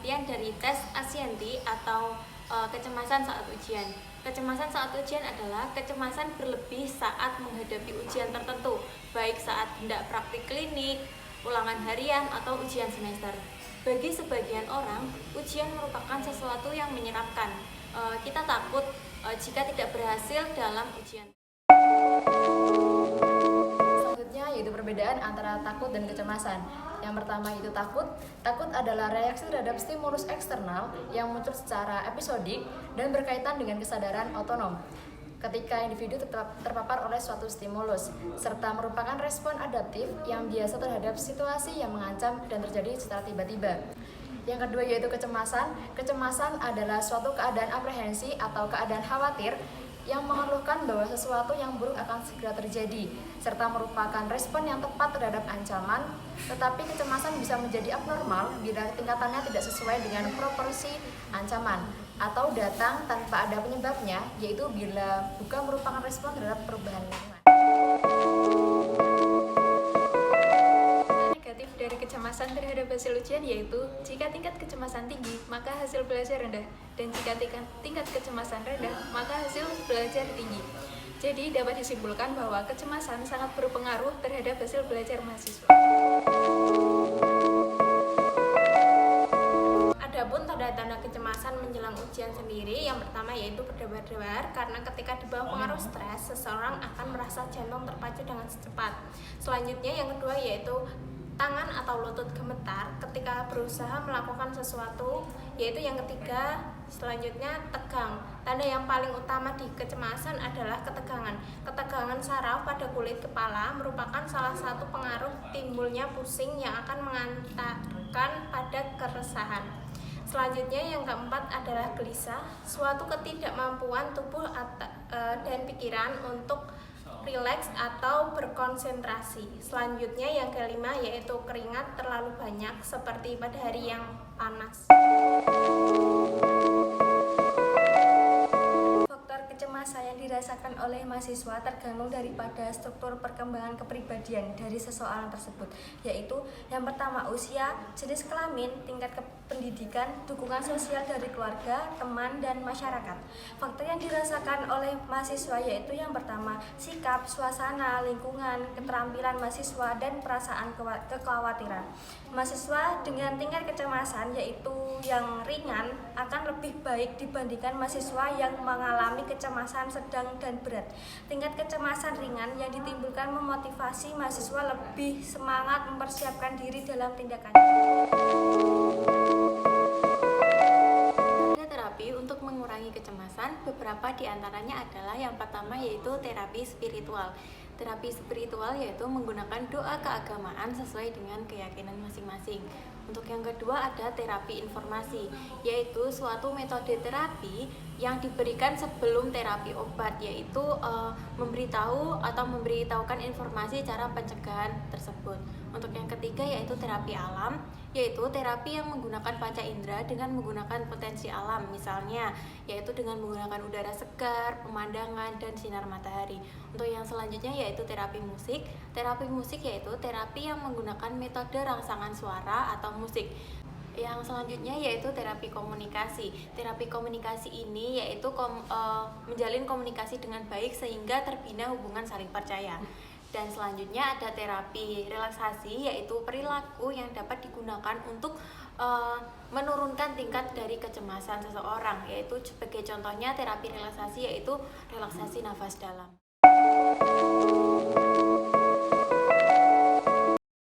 pengertian dari tes anxiety atau kecemasan saat ujian. Kecemasan saat ujian adalah kecemasan berlebih saat menghadapi ujian tertentu, baik saat hendak praktik klinik, ulangan harian, atau ujian semester. Bagi sebagian orang, ujian merupakan sesuatu yang menyeramkan. Kita takut jika tidak berhasil dalam ujian. Selanjutnya yaitu perbedaan antara takut dan kecemasan. Yang pertama itu takut. Takut adalah reaksi terhadap stimulus eksternal yang muncul secara episodik dan berkaitan dengan kesadaran otonom ketika individu terpapar oleh suatu stimulus, serta merupakan respon adaptif yang biasa terhadap situasi yang mengancam dan terjadi secara tiba-tiba. Yang kedua yaitu kecemasan. Kecemasan adalah suatu keadaan aprehensi atau keadaan khawatir yang mengeluhkan bahwa sesuatu yang buruk akan segera terjadi, serta merupakan respon yang tepat terhadap ancaman. Tetapi kecemasan bisa menjadi abnormal bila tingkatannya tidak sesuai dengan proporsi ancaman atau datang tanpa ada penyebabnya, yaitu bila bukan merupakan respon terhadap perubahan lingkungan. Negatif dari kecemasan terhadap hasil ujian yaitu jika tingkat kecemasan tinggi, maka hasil belajar rendah, dan jika tingkat kecemasan rendah, maka hasil belajar tinggi. Jadi dapat disimpulkan bahwa kecemasan sangat berpengaruh terhadap hasil belajar mahasiswa. Adapun tanda-tanda kecemasan menjelang ujian sendiri, yang pertama yaitu berdebar-debar, karena ketika di bawah pengaruh stres, seseorang akan merasa jantung terpacu dengan cepat. Selanjutnya yang kedua yaitu tangan atau lutut gemetar ketika berusaha melakukan sesuatu, yaitu yang ketiga selanjutnya tegang. Tanda yang paling utama di kecemasan adalah ketegangan. Ketegangan saraf pada kulit kepala merupakan salah satu pengaruh timbulnya pusing yang akan mengantarkan pada keresahan. Selanjutnya yang keempat adalah gelisah, suatu ketidakmampuan tubuh dan pikiran untuk rileks atau berkonsentrasi. Selanjutnya yang kelima yaitu keringat terlalu banyak seperti pada hari yang panas. Faktor kecemasan yang dirasakan oleh mahasiswa tergantung daripada struktur perkembangan kepribadian dari seseorang tersebut, yaitu yang pertama usia, jenis kelamin, tingkat pendidikan, dukungan sosial dari keluarga, teman, dan masyarakat. Faktor yang dirasakan oleh mahasiswa yaitu yang pertama sikap, suasana, lingkungan, keterampilan mahasiswa, dan perasaan kekhawatiran. Mahasiswa dengan tingkat kecemasan yaitu yang ringan akan lebih baik dibandingkan mahasiswa yang mengalami kecemasan sedang dan berat. Tingkat kecemasan ringan yang ditimbulkan memotivasi mahasiswa lebih semangat mempersiapkan diri dalam tindakan. Terapi untuk mengurangi kecemasan, beberapa di antaranya adalah yang pertama yaitu terapi spiritual. Terapi spiritual yaitu menggunakan doa keagamaan sesuai dengan keyakinan masing-masing. Untuk yang kedua ada terapi informasi, yaitu suatu metode terapi yang diberikan sebelum terapi obat, yaitu memberitahu atau memberitahukan informasi cara pencegahan tersebut. Untuk yang ketiga yaitu terapi alam, yaitu terapi yang menggunakan panca indera dengan menggunakan potensi alam, misalnya yaitu dengan menggunakan udara segar, pemandangan, dan sinar matahari. Untuk yang selanjutnya yaitu terapi musik. Terapi musik yaitu terapi yang menggunakan metode rangsangan suara atau musik. Yang selanjutnya yaitu terapi komunikasi. Terapi komunikasi ini yaitu menjalin komunikasi dengan baik sehingga terbina hubungan saling percaya. Dan selanjutnya ada terapi relaksasi, yaitu perilaku yang dapat digunakan untuk menurunkan tingkat dari kecemasan seseorang, yaitu sebagai contohnya terapi relaksasi yaitu relaksasi nafas dalam.